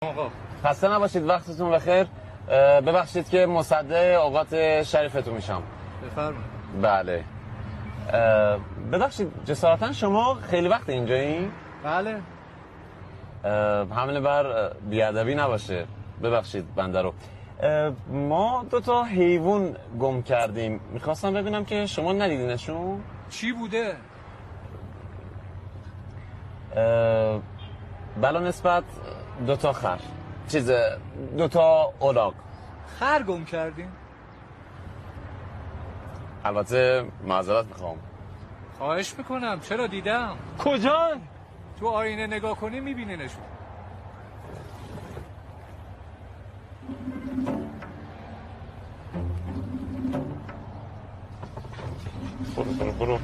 آقا خسته نباشید، وقتتون بخیر. ببخشید که مصدق اوقات شریفتون میشم. بفرمایید. بله. ببخشید جسارتا شما خیلی وقت اینجایی؟ بله. حمله بر بیادبی نباشه، ببخشید بنده رو. ما 2 حیوان گم کردیم، میخواستم ببینم که شما ندیدینشون؟ چی بوده؟ بلا نسبت 2 خر، 2 الاغ. خر گم کردیم؟ البته معذرت میخوام. خواهش میکنم، چرا دیدم. کجا؟ تو آینه نگاه کنی میبینینشون. برو.